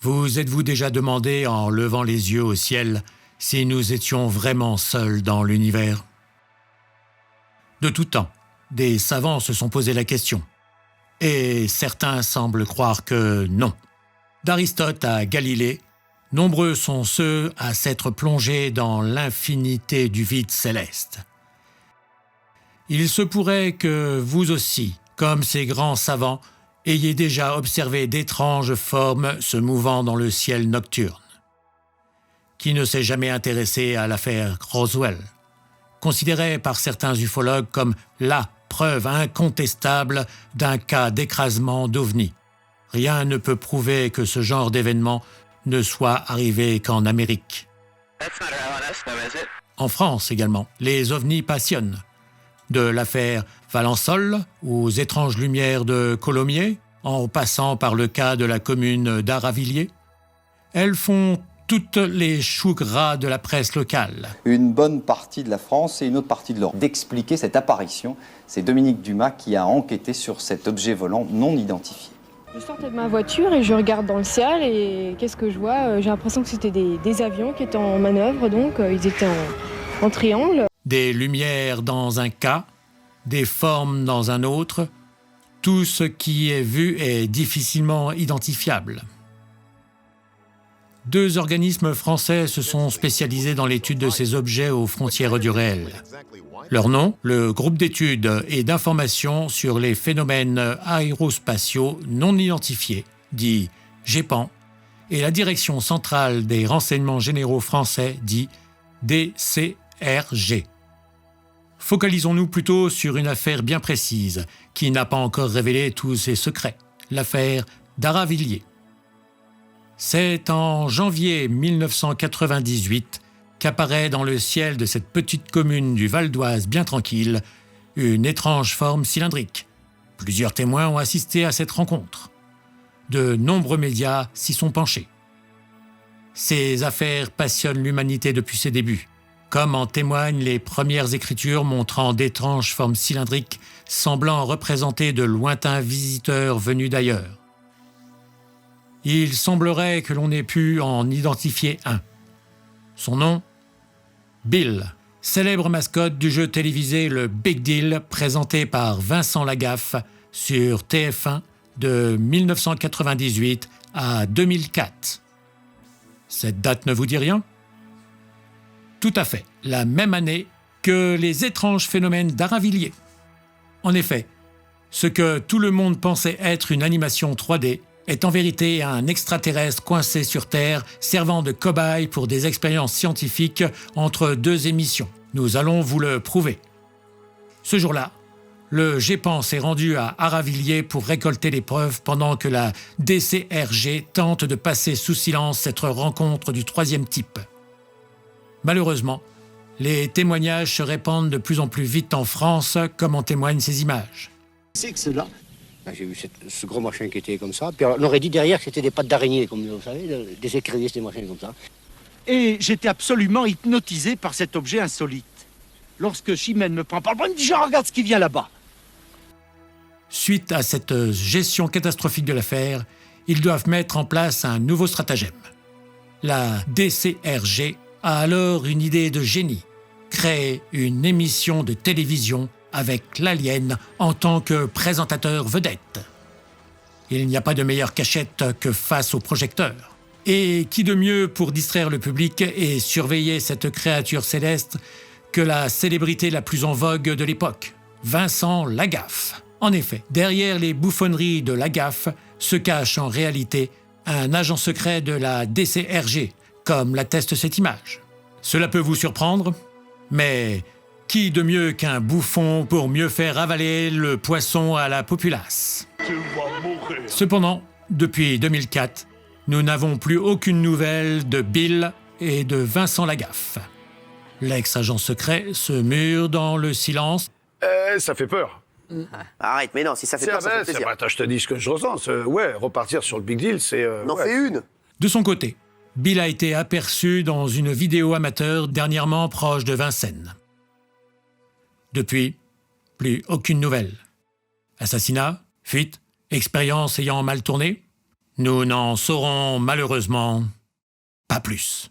Vous êtes-vous déjà demandé, en levant les yeux au ciel, si nous étions vraiment seuls dans l'univers? De tout temps, des savants se sont posé la question. Et certains semblent croire que non. D'Aristote à Galilée, nombreux sont ceux à s'être plongés dans l'infinité du vide céleste. Il se pourrait que vous aussi, comme ces grands savants, ayez déjà observé d'étranges formes se mouvant dans le ciel nocturne. Qui ne s'est jamais intéressé à l'affaire Roswell, considérée par certains ufologues comme la preuve incontestable d'un cas d'écrasement d'ovnis. Rien ne peut prouver que ce genre d'événement ne soit arrivé qu'en Amérique. En France également, les ovnis passionnent. De l'affaire Valençol aux étranges lumières de Colomiers, en passant par le cas de la commune d'Aravilliers, elles font toutes les choux gras de la presse locale. Une bonne partie de la France et une autre partie de l'Europe. D'expliquer cette apparition, c'est Dominique Dumas qui a enquêté sur cet objet volant non identifié. Je sortais de ma voiture et je regarde dans le ciel et qu'est-ce que je vois? J'ai l'impression que c'était des avions qui étaient en manœuvre, donc ils étaient en triangle. Des lumières dans un cas, des formes dans un autre, tout ce qui est vu est difficilement identifiable. 2 organismes français se sont spécialisés dans l'étude de ces objets aux frontières du réel. Leur nom, le Groupe d'études et d'information sur les phénomènes aérospatiaux non identifiés, dit GEPAN, et la Direction centrale des renseignements généraux français, dit DCRG. Focalisons-nous plutôt sur une affaire bien précise, qui n'a pas encore révélé tous ses secrets, l'affaire d'Aravilliers. C'est en janvier 1998 qu'apparaît dans le ciel de cette petite commune du Val d'Oise bien tranquille une étrange forme cylindrique. Plusieurs témoins ont assisté à cette rencontre. De nombreux médias s'y sont penchés. Ces affaires passionnent l'humanité depuis ses débuts, comme en témoignent les premières écritures montrant d'étranges formes cylindriques semblant représenter de lointains visiteurs venus d'ailleurs. Il semblerait que l'on ait pu en identifier un. Son nom, Bill, célèbre mascotte du jeu télévisé Le Big Deal présenté par Vincent Lagaffe sur TF1 de 1998 à 2004. Cette date ne vous dit rien? Tout à fait, la même année que les étranges phénomènes d'Aravilliers. En effet, ce que tout le monde pensait être une animation 3D est en vérité un extraterrestre coincé sur Terre servant de cobaye pour des expériences scientifiques entre 2 émissions. Nous allons vous le prouver. Ce jour-là, le GEPAN s'est rendu à Aravilliers pour récolter les preuves pendant que la DCRG tente de passer sous silence cette rencontre du 3e type. Malheureusement, les témoignages se répandent de plus en plus vite en France, comme en témoignent ces images. C'est que cela. J'ai vu ce gros machin qui était comme ça. Puis on aurait dit derrière que c'était des pattes d'araignée, comme vous savez, des écriers, des machins comme ça. Et j'étais absolument hypnotisé par cet objet insolite. Lorsque Chimène me prend par le bras, il me dit « Je regarde ce qui vient là-bas ». Suite à cette gestion catastrophique de l'affaire, ils doivent mettre en place un nouveau stratagème. La DCRG a alors une idée de génie, créer une émission de télévision avec l'alien en tant que présentateur vedette. Il n'y a pas de meilleure cachette que face au projecteur. Et qui de mieux pour distraire le public et surveiller cette créature céleste que la célébrité la plus en vogue de l'époque, Vincent Lagaffe. En effet, derrière les bouffonneries de Lagaffe se cache en réalité un agent secret de la DCRG, comme l'atteste cette image. Cela peut vous surprendre, mais qui de mieux qu'un bouffon pour mieux faire avaler le poisson à la populace? Cependant, depuis 2004, nous n'avons plus aucune nouvelle de Bill et de Vincent Lagaffe. L'ex-agent secret se mure dans le silence. Ça fait peur. Arrête, mais non, si ça fait peur, ça fait plaisir. Attends, je te dis ce que je ressens. Ouais, repartir sur le Big Deal, c'est... On en fait une. De son côté, Bill a été aperçu dans une vidéo amateur dernièrement proche de Vincennes. Depuis, plus aucune nouvelle. Assassinat, fuite, expérience ayant mal tourné? Nous n'en saurons malheureusement pas plus.